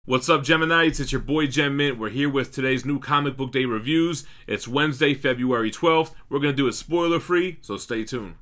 What's up, Geminites? It's your boy Gem Mint. We're here with today's new comic book day reviews. It's Wednesday, February 12th. We're going to do it spoiler free, so stay tuned.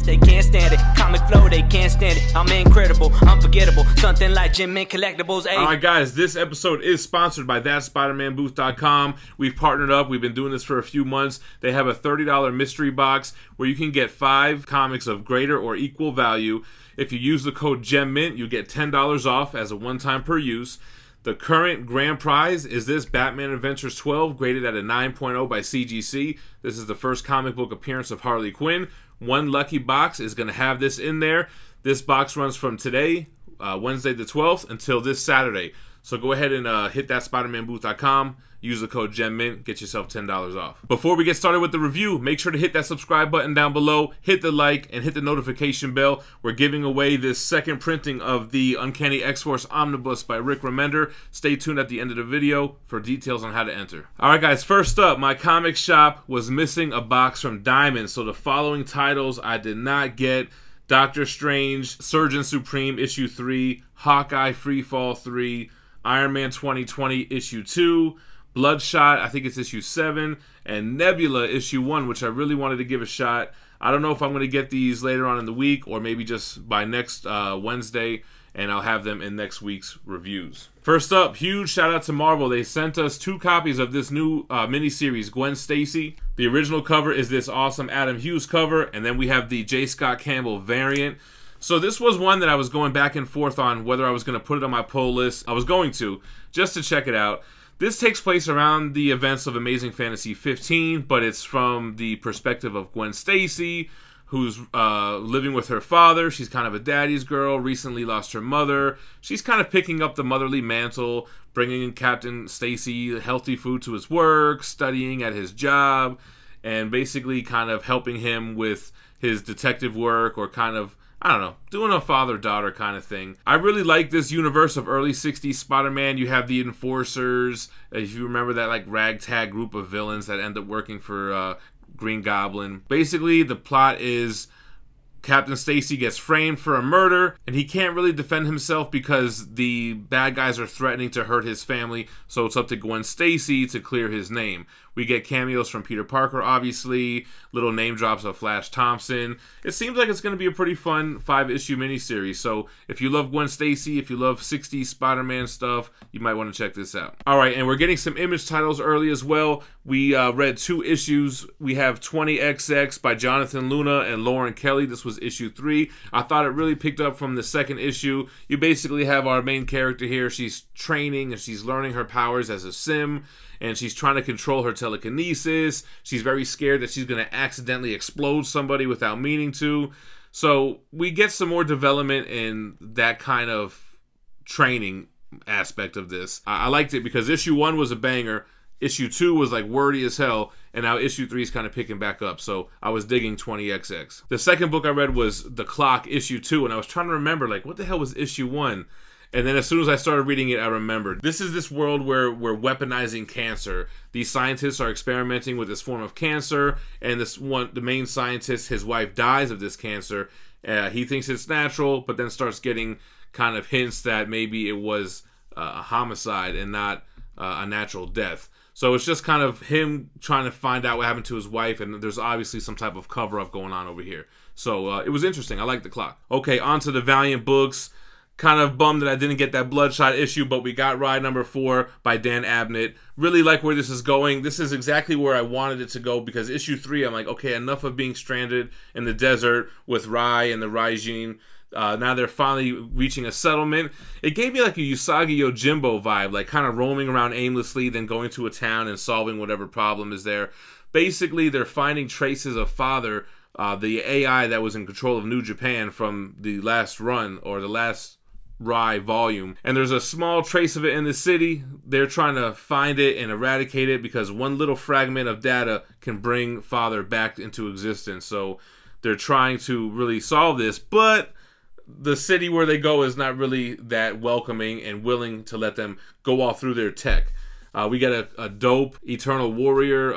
They can't stand it. Comic flow, they can't stand it. I'm incredible, unforgettable. Something like Mint Collectibles. Alright guys, this episode is sponsored by ThatSpiderManBooth.com. We've partnered up. We've been doing this for a few months. They have a $30 mystery box where you can get 5 comics of greater or equal value. If you use the code GEMMINT, you get $10 off as a one-time per use. The current grand prize is this Batman Adventures 12, graded at a 9.0 by CGC. This is the first comic book appearance of Harley Quinn. One lucky box is going to have this in there. This box runs from today, Wednesday the 12th, until this Saturday. So go ahead and hit ThatSpiderManBooth.com. Use the code GEMMINT, get yourself $10 off. Before we get started with the review, make sure to hit that subscribe button down below, hit the like, and hit the notification bell. We're giving away this second printing of the Uncanny X-Force Omnibus by Rick Remender. Stay tuned at the end of the video for details on how to enter. Alright guys, first up, my comic shop was missing a box from Diamond, so the following titles I did not get: Doctor Strange, Surgeon Supreme Issue 3, Hawkeye Freefall 3, Iron Man 2020 Issue 2, Bloodshot, I think it's Issue 7, and Nebula Issue 1, which I really wanted to give a shot. I don't know if I'm going to get these later on in the week or maybe just by next Wednesday, and I'll have them in next week's reviews. First up, huge shout out to Marvel. They sent us 2 copies of this new miniseries, Gwen Stacy. The original cover is this awesome Adam Hughes cover, and then we have the J. Scott Campbell variant. So this was one that I was going back and forth on whether I was going to put it on my pull list. I was going to, just to check it out. This takes place around the events of Amazing Fantasy 15, but it's from the perspective of Gwen Stacy, who's living with her father. She's kind of a daddy's girl, recently lost her mother. She's kind of picking up the motherly mantle, bringing in Captain Stacy healthy food to his work, studying at his job, and basically kind of helping him with his detective work, or kind of, I don't know, doing a father-daughter kind of thing. I really like this universe of early 60s Spider-Man. You have the Enforcers, if you remember that like ragtag group of villains that end up working for Green Goblin. Basically, the plot is Captain Stacy gets framed for a murder, and he can't really defend himself because the bad guys are threatening to hurt his family, so it's up to Gwen Stacy to clear his name. We get cameos from Peter Parker, obviously, little name drops of Flash Thompson. It seems like it's going to be a pretty fun 5-issue miniseries, so if you love Gwen Stacy, if you love 60s Spider-Man stuff, you might want to check this out. Alright, and we're getting some Image titles early as well. We read 2 issues. We have 20XX by Jonathan Luna and Lauren Kelly. This was issue 3. I thought it really picked up from the second issue. You basically have our main character here. She's training and she's learning her powers as a sim, and she's trying to control her telekinesis. She's very scared that she's going to accidentally explode somebody without meaning to. So we get some more development in that kind of training aspect of this. I liked it because issue 1 was a banger. Issue 2 was like wordy as hell, and now issue 3 is kind of picking back up, so I was digging 20XX. The second book I read was The Clock, issue 2, and I was trying to remember, like, what the hell was issue 1? And then as soon as I started reading it, I remembered. This is this world where we're weaponizing cancer. These scientists are experimenting with this form of cancer, and the main scientist, his wife dies of this cancer. He thinks it's natural, but then starts getting kind of hints that maybe it was a homicide and not a natural death. So it's just kind of him trying to find out what happened to his wife, and there's obviously some type of cover-up going on over here. So it was interesting. I like The Clock. Okay, on to the Valiant books. Kind of bummed that I didn't get that Bloodshot issue, but we got Ride number 4 by Dan Abnett. Really like where this is going. This is exactly where I wanted it to go, because issue 3, I'm like, okay, enough of being stranded in the desert with Rai and the Raijin. Now they're finally reaching a settlement. It gave me like a Usagi Yojimbo vibe, like kind of roaming around aimlessly, then going to a town and solving whatever problem is there. Basically, they're finding traces of Father, the AI that was in control of New Japan from the last run, or the last Rai volume, and there's a small trace of it in the city. They're trying to find it and eradicate it because one little fragment of data can bring Father back into existence. So they're trying to really solve this, but the city where they go is not really that welcoming and willing to let them go all through their tech. We get a dope Eternal Warrior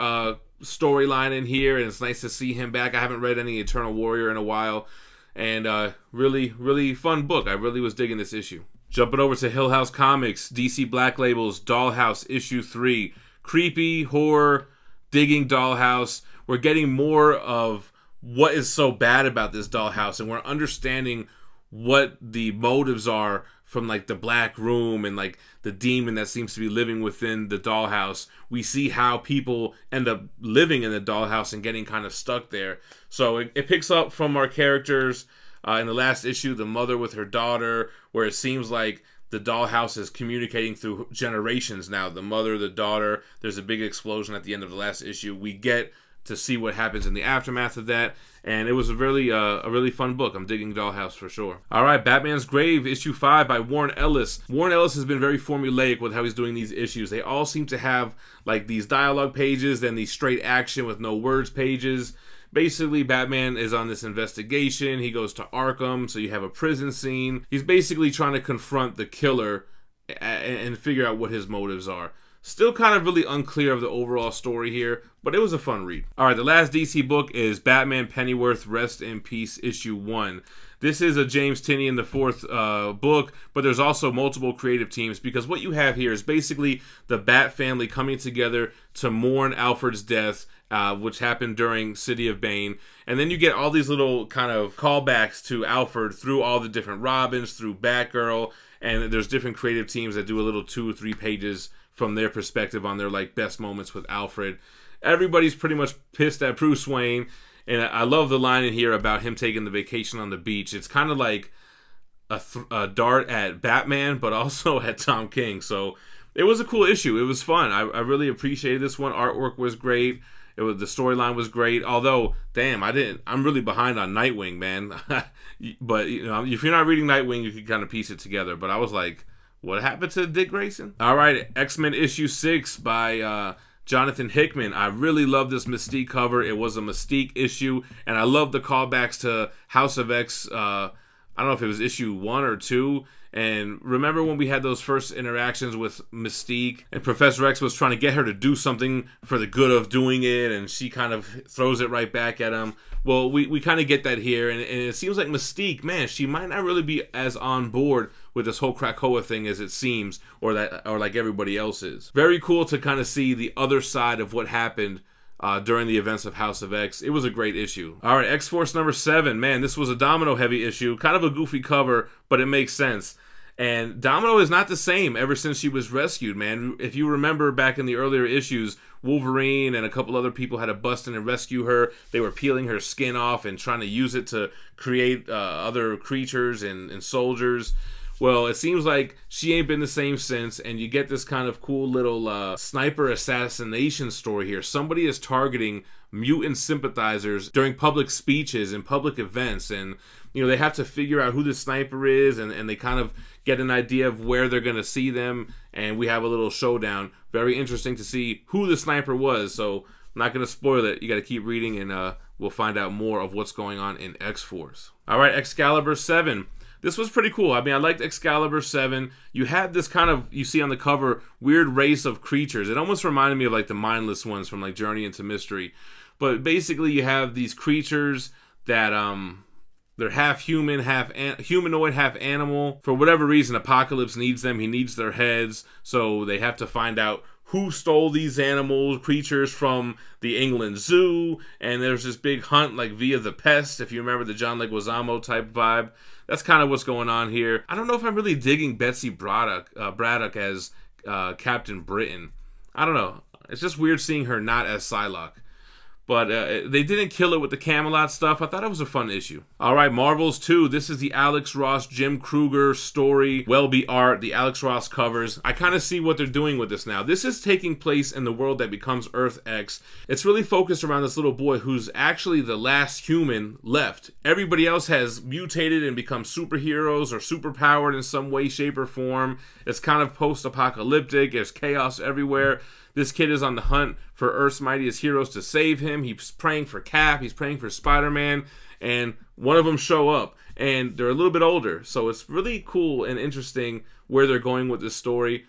storyline in here, and it's nice to see him back. I haven't read any Eternal Warrior in a while, and really fun book. I really was digging this issue. Jumping over to Hill House Comics, DC Black Labels, Dollhouse issue 3. Creepy, horror, digging Dollhouse. We're getting more of what is so bad about this Dollhouse, and we're understanding what the motives are from like the Black Room and like the demon that seems to be living within the Dollhouse. We see how people end up living in the Dollhouse and getting kind of stuck there. So it picks up from our characters in the last issue, the mother with her daughter, where it seems like the Dollhouse is communicating through generations now. The mother, the daughter, there's a big explosion at the end of the last issue. We get to see what happens in the aftermath of that, and it was a really fun book. I'm digging Dollhouse for sure. All right, Batman's Grave, issue 5 by Warren Ellis. Warren Ellis has been very formulaic with how he's doing these issues. They all seem to have like these dialogue pages, then these straight action with no words pages. Basically, Batman is on this investigation. He goes to Arkham, so you have a prison scene. He's basically trying to confront the killer and figure out what his motives are. Still kind of really unclear of the overall story here, but it was a fun read. All right, the last DC book is Batman Pennyworth, Rest in Peace, issue 1. This is a James Tynion, the 4th book, but there's also multiple creative teams, because what you have here is basically the Bat family coming together to mourn Alfred's death, which happened during City of Bane. And then you get all these little kind of callbacks to Alfred through all the different Robins, through Batgirl, and there's different creative teams that do a little 2 or 3 pages from their perspective on their like best moments with Alfred. Everybody's pretty much pissed at Bruce Wayne, and I love the line in here about him taking the vacation on the beach. It's kind of like a dart at Batman, but also at Tom King. So it was a cool issue. It was fun. I really appreciated this one. Artwork was great. The storyline was great. Although, damn, I'm really behind on Nightwing, man. But you know, if you're not reading Nightwing, you can kind of piece it together. But I was like, what happened to Dick Grayson? All right, X-Men issue 6 by Jonathan Hickman. I really love this Mystique cover. It was a Mystique issue, and I love the callbacks to House of X. I don't know if it was issue 1 or 2. And remember when we had those first interactions with Mystique, and Professor X was trying to get her to do something for the good of doing it, and she kind of throws it right back at him. Well, we kind of get that here, and it seems like Mystique, man, she might not really be as on board with this whole Krakoa thing as it seems, or like everybody else is. Very cool to kind of see the other side of what happened during the events of House of X. It was a great issue. All right, X-Force number 7. Man, this was a Domino heavy issue. Kind of a goofy cover, but it makes sense. And Domino is not the same ever since she was rescued, man. If you remember back in the earlier issues, Wolverine and a couple other people had to bust in and rescue her. They were peeling her skin off and trying to use it to create other creatures and soldiers. Well, it seems like she ain't been the same since, and you get this kind of cool little sniper assassination story here. Somebody is targeting mutant sympathizers during public speeches and public events, and you know, they have to figure out who the sniper is, and they kind of get an idea of where they're going to see them, and we have a little showdown. Very interesting to see who the sniper was, so I'm not going to spoil it. You got to keep reading, and we'll find out more of what's going on in X-Force. All right, Excalibur 7. This was pretty cool. I mean, I liked Excalibur 7. You had this kind of, you see on the cover, weird race of creatures. It almost reminded me of like the mindless ones from like Journey into Mystery. But basically you have these creatures that they're half human, half humanoid, half animal. For whatever reason, Apocalypse needs them. He needs their heads. So they have to find out who stole these animal creatures from the England Zoo. And there's this big hunt like via the Pest, if you remember the John Leguizamo type vibe. That's kind of what's going on here. I don't know if I'm really digging Betsy Braddock as Captain Britain. I don't know. It's just weird seeing her not as Psylocke. But they didn't kill it with the Camelot stuff. I thought it was a fun issue. All right, Marvels 2. This is the Alex Ross, Jim Krueger story. Welby art, the Alex Ross covers. I kind of see what they're doing with this now. This is taking place in the world that becomes Earth X. It's really focused around this little boy who's actually the last human left. Everybody else has mutated and become superheroes or superpowered in some way, shape, or form. It's kind of post-apocalyptic. There's chaos everywhere. This kid is on the hunt for Earth's mightiest heroes to save him. He's praying for Cap. He's praying for Spider-Man. And one of them show up. And they're a little bit older. So it's really cool and interesting where they're going with this story.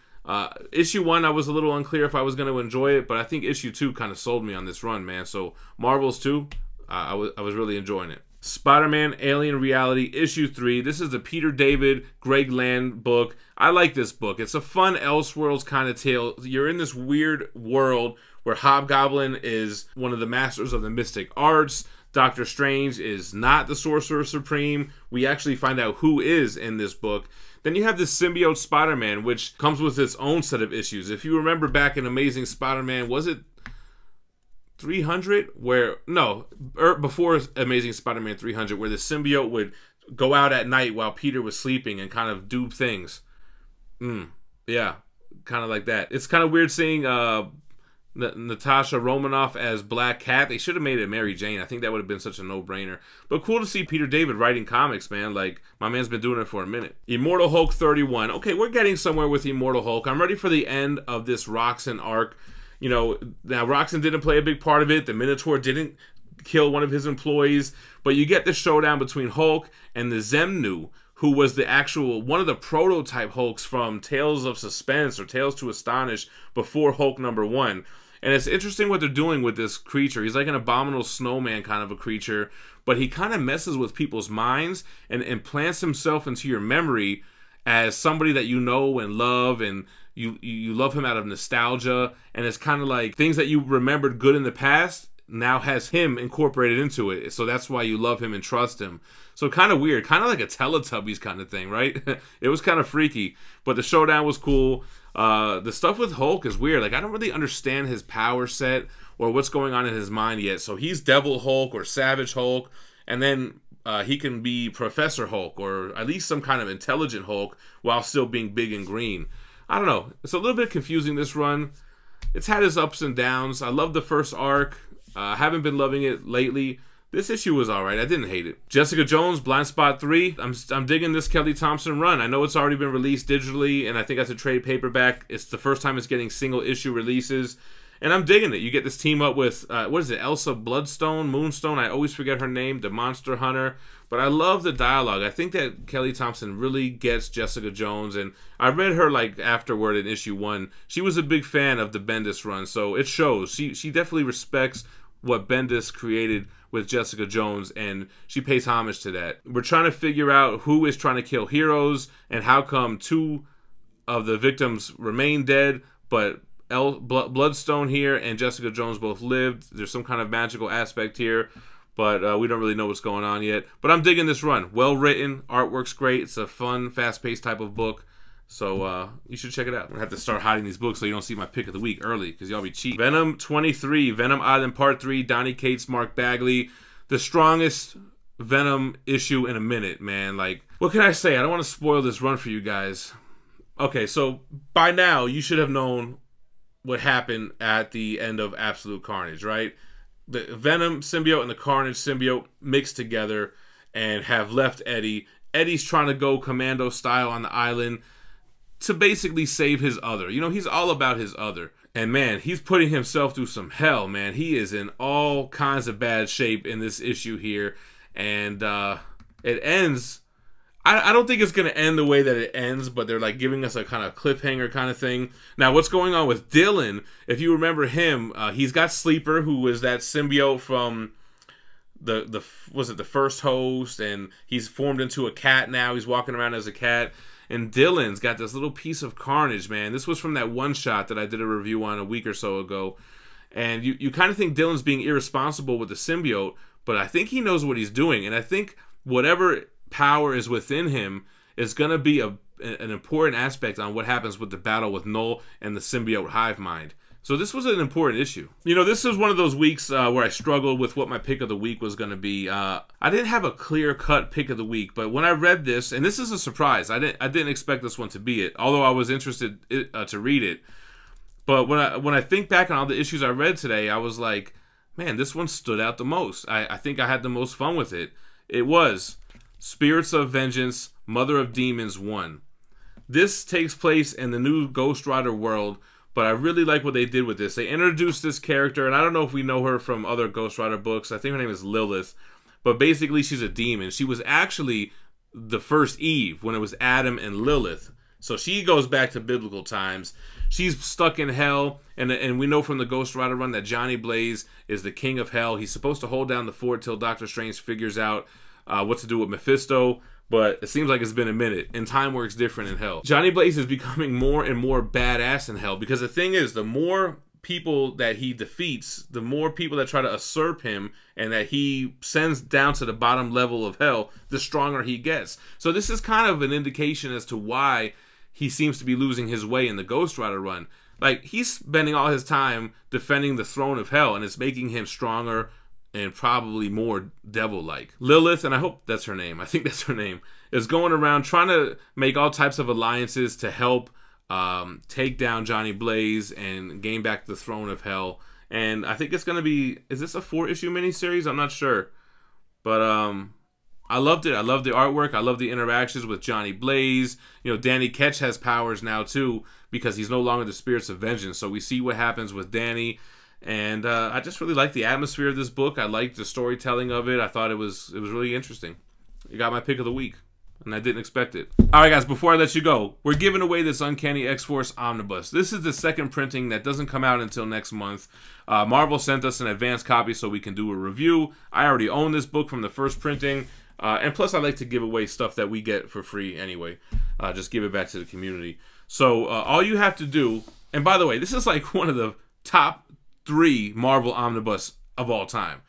Issue 1, I was a little unclear if I was going to enjoy it. But I think issue 2 kind of sold me on this run, man. So Marvels 2, I was really enjoying it. Spider-Man Alien Reality Issue 3. This is the Peter David, Greg Land book. I like this book. It's a fun Elseworlds kind of tale. You're in this weird world where Hobgoblin is one of the masters of the mystic arts. Doctor Strange is not the Sorcerer Supreme. We actually find out who is in this book. Then you have this symbiote Spider-Man, which comes with its own set of issues. If you remember back in Amazing Spider-Man, was it 300? Before Amazing Spider-Man 300, where the symbiote would go out at night while Peter was sleeping and kind of do things. Yeah, kind of like that. It's kind of weird seeing Natasha Romanoff as Black Cat. They should have made it Mary Jane. I think that would have been such a no-brainer. But cool to see Peter David writing comics, man. Like, my man's been doing it for a minute. Immortal Hulk 31. Okay, we're getting somewhere with Immortal Hulk. I'm ready for the end of this Roxxon arc. You know, now Roxxon didn't play a big part of it. The Minotaur didn't kill one of his employees. But you get the showdown between Hulk and the Zemnu, who was the actual, one of the prototype Hulks from Tales of Suspense or Tales to Astonish before Hulk #1. And it's interesting what they're doing with this creature. He's like an abominable snowman kind of a creature, but he kind of messes with people's minds and implants himself into your memory as somebody that you know and love, and you love him out of nostalgia. And it's kind of like things that you remembered good in the past now has him incorporated into it. So that's why you love him and trust him. So kind of weird, kind of like a Teletubbies kind of thing, right? It was kind of freaky, but the showdown was cool. The stuff with Hulk is weird. Like, I don't really understand his power set or what's going on in his mind yet. So he's Devil Hulk or Savage Hulk, and then he can be Professor Hulk or at least some kind of intelligent Hulk while still being big and green. I don't know. It's a little bit confusing, this run. It's had its ups and downs. I love the first arc. I haven't been loving it lately. This issue was alright. I didn't hate it. Jessica Jones, Blindspot 3. I'm digging this Kelly Thompson run. I know it's already been released digitally, and I think that's a trade paperback. It's the first time it's getting single issue releases, and I'm digging it. You get this team up with, what is it, Elsa Bloodstone, Moonstone? I always forget her name, the Monster Hunter. But I love the dialogue. I think that Kelly Thompson really gets Jessica Jones, and I read her like afterward in issue 1. She was a big fan of the Bendis run, so it shows. She definitely respects what Bendis created with Jessica Jones, and she pays homage to that. We're trying to figure out who is trying to kill heroes and how come 2 of the victims remain dead, but Bloodstone here and Jessica Jones both lived. There's some kind of magical aspect here, but we don't really know what's going on yet. But I'm digging this run. Well written, artwork's great. It's a fun, fast-paced type of book. So you should check it out. I'm going to have to start hiding these books so you don't see my pick of the week early, because y'all be cheap. Venom 23, Venom Island Part 3, Donny Cates, Mark Bagley. The strongest Venom issue in a minute, man. Like, what can I say? I don't want to spoil this run for you guys. Okay, so by now, you should have known what happened at the end of Absolute Carnage, right? The Venom symbiote and the Carnage symbiote mixed together and have left Eddie. Eddie's trying to go commando style on the island to basically save his other. You know, he's all about his other. And man, he's putting himself through some hell, man. He is in all kinds of bad shape in this issue here. And it ends... I don't think it's going to end the way that it ends, but they're like giving us a kind of cliffhanger kind of thing. Now, what's going on with Dylan, if you remember him, he's got Sleeper, who was that symbiote from was it the first host, and he's formed into a cat now. He's walking around as a cat. And Dylan's got this little piece of Carnage, man. This was from that one shot that I did a review on a week or so ago. And you kind of think Dylan's being irresponsible with the symbiote, but I think he knows what he's doing. And I think whatever power is within him is going to be an important aspect on what happens with the battle with Null and the symbiote hive mind. So this was an important issue. You know, this was one of those weeks where I struggled with what my pick of the week was going to be. I didn't have a clear-cut pick of the week, but when I read this, and this is a surprise, I didn't expect this one to be it, although I was interested to read it. But when I think back on all the issues I read today, I was like, man, this one stood out the most. I think I had the most fun with it. It was Spirits of Vengeance, Mother of Demons 1. This takes place in the new Ghost Rider world, but I really like what they did with this. They introduced this character, and I don't know if we know her from other Ghost Rider books. I think her name is Lilith, but basically she's a demon. She was actually the first Eve when it was Adam and Lilith. So she goes back to biblical times. She's stuck in hell, and we know from the Ghost Rider run that Johnny Blaze is the king of hell. He's supposed to hold down the fort till Doctor Strange figures out what to do with Mephisto, but it seems like it's been a minute, and time works different in hell. Johnny Blaze is becoming more and more badass in hell, because the thing is, the more people that he defeats, the more people that try to usurp him and that he sends down to the bottom level of hell, the stronger he gets. So this is kind of an indication as to why he seems to be losing his way in the Ghost Rider run. Like, he's spending all his time defending the throne of hell, and it's making him stronger and probably more devil-like. Lilith, and I hope that's her name, I think that's her name, is going around trying to make all types of alliances to help take down Johnny Blaze and gain back the throne of hell. And I think it's going to be, is this a 4-issue miniseries? I'm not sure. But I loved it. I loved the artwork. I love the interactions with Johnny Blaze. You know, Danny Ketch has powers now too, because he's no longer the Spirits of Vengeance. So we see what happens with Danny. And I just really like the atmosphere of this book. I liked the storytelling of it. I thought it was really interesting. You got my pick of the week, and I didn't expect it. Alright guys, before I let you go, we're giving away this Uncanny X-Force Omnibus. This is the second printing that doesn't come out until next month. Marvel sent us an advanced copy so we can do a review. I already own this book from the first printing. And plus I like to give away stuff that we get for free anyway. Just give it back to the community. So all you have to do, and by the way, this is like one of the top 3 Marvel Omnibus of all time.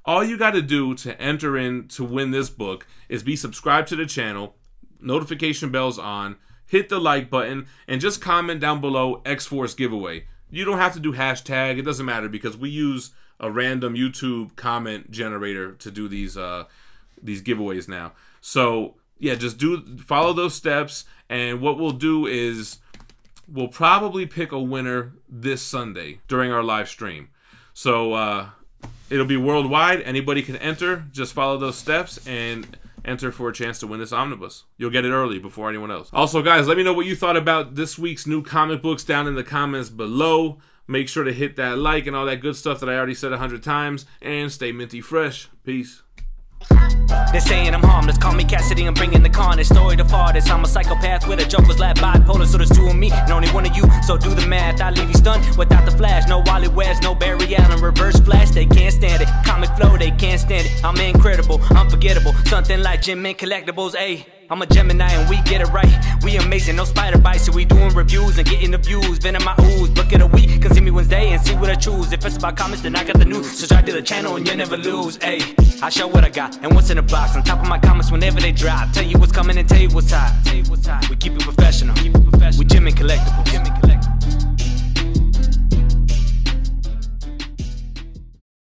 All you got to do to enter in to win this book is be subscribed to the channel, notification bells on, hit the like button, and just comment down below X-Force giveaway. You don't have to do hashtag, it doesn't matter, because we use a random YouTube comment generator to do these giveaways now. So yeah, just follow those steps, and what we'll do is we'll probably pick a winner this Sunday during our live stream. So it'll be worldwide. Anybody can enter. Just follow those steps and enter for a chance to win this omnibus. You'll get it early before anyone else. Also, guys, let me know what you thought about this week's new comic books down in the comments below. Make sure to hit that like and all that good stuff that I already said 100 times. And stay minty fresh. Peace. They're saying I'm harmless, call me Cassidy, I'm bringing the carnage. Story the farthest, I'm a psychopath with a joker's lab bipolar. So there's 2 of me and only 1 of you, so do the math. I leave you stunned without the flash. No Wally West, no Barry Allen, reverse flash. They can't stand it, comic flow, they can't stand it. I'm incredible, unforgettable, something like Mint Collectibles, ayy. I'm a Gemini and we get it right. We amazing, no spider bites, so we doing reviews and getting the views. Venom my ooze, book of the week, come see me Wednesday and see what I choose. If it's about comics, then I got the news. Subscribe to the channel and you'll never lose, ayy. I show what I got and what's in the box. On top of my comments whenever they drop. Tell you what's coming and tell you what's hot. We keep it professional. We Mint Collectibles.